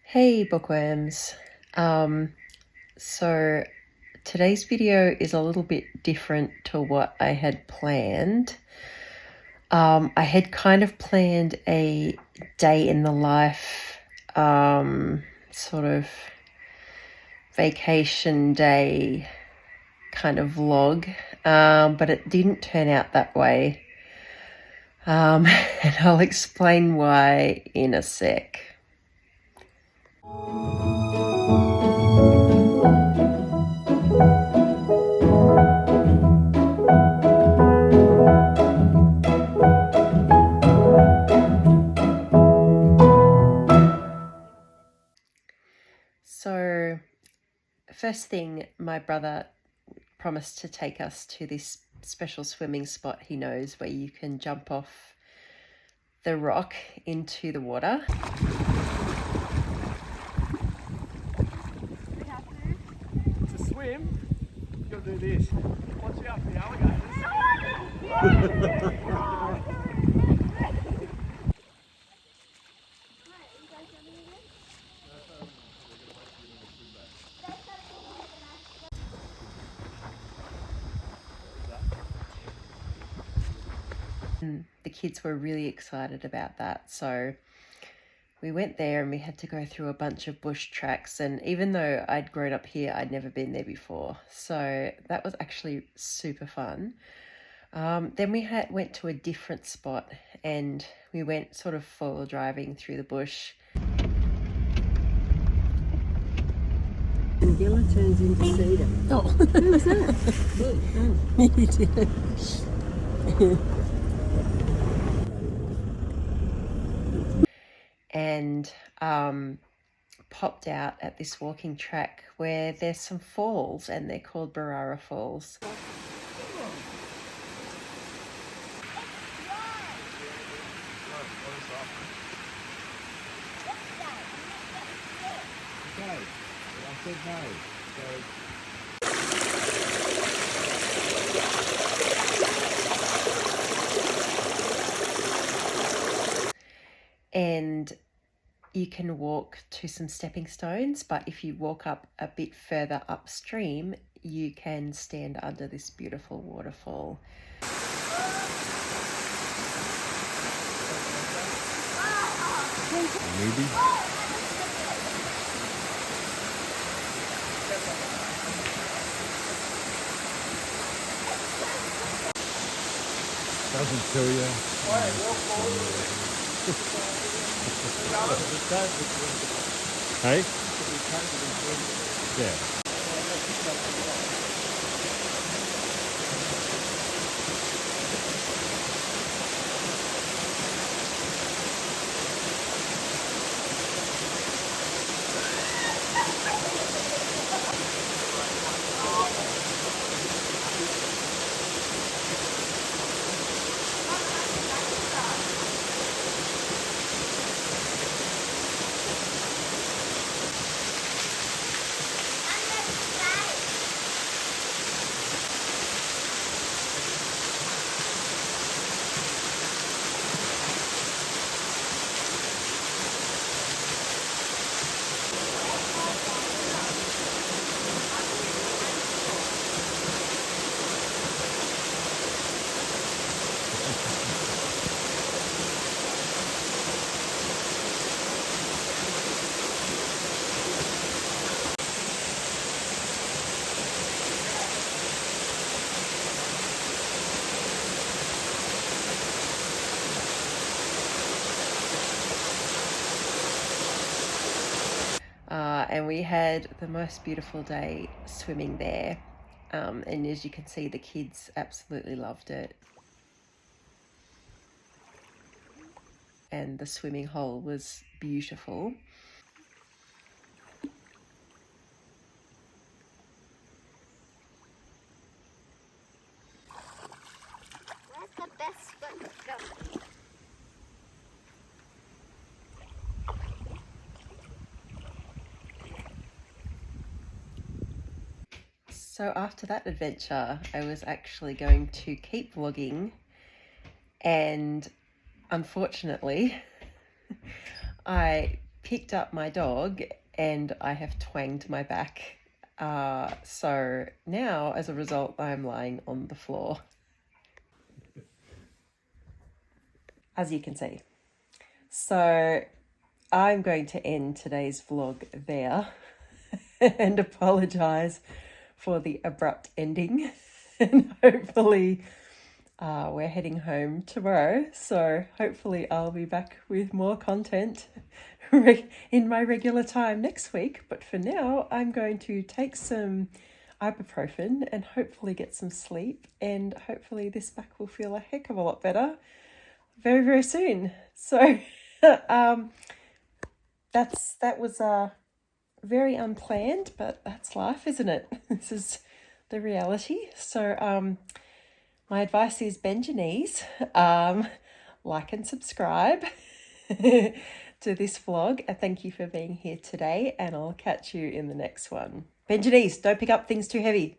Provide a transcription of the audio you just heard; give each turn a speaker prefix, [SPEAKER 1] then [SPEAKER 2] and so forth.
[SPEAKER 1] Hey bookworms. So today's video is a little bit different to what I had planned. I had kind of planned a day in the life, sort of vacation day kind of vlog, but it didn't turn out that way. And I'll explain why in a sec. So, first thing, my brother promised to take us to this special swimming spot he knows where you can jump off the rock into the water.
[SPEAKER 2] To swim, you've got to do this. Watch out for the alligators.
[SPEAKER 1] The kids were really excited about that, so we went there and we had to go through a bunch of bush tracks, and even though I'd grown up here, I'd never been there before, so that was actually super fun. Then we went to a different spot and we went sort of four-wheel driving through the bush.
[SPEAKER 3] And yellow turns into cedar.
[SPEAKER 1] Oh,
[SPEAKER 3] Who was that?
[SPEAKER 1] you did. And popped out at this walking track where there's some falls, and they're called Barara Falls.
[SPEAKER 2] Okay, I said no.
[SPEAKER 1] And you can walk to some stepping stones, but if you walk up a bit further upstream, you can stand under this beautiful waterfall.
[SPEAKER 2] Maybe. Doesn't kill you. Hey? Yeah.
[SPEAKER 1] And we had the most beautiful day swimming there. And as you can see, the kids absolutely loved it. And the swimming hole was beautiful.
[SPEAKER 4] Where's the best spot to go?
[SPEAKER 1] So after that adventure, I was actually going to keep vlogging, and unfortunately, I picked up my dog and I have twanged my back. So now, as a result, I'm lying on the floor, as you can see. So I'm going to end today's vlog there and apologise for the abrupt ending. And hopefully we're heading home tomorrow. So hopefully I'll be back with more content in my regular time next week. But for now, I'm going to take some ibuprofen and hopefully get some sleep. And hopefully this back will feel a heck of a lot better very, very soon. So that was very unplanned, but that's life, isn't it? This is the reality. So my advice is bend your knees, like and subscribe to this vlog. Thank you for being here today, and I'll catch you in the next one. Bend your knees, don't pick up things too heavy.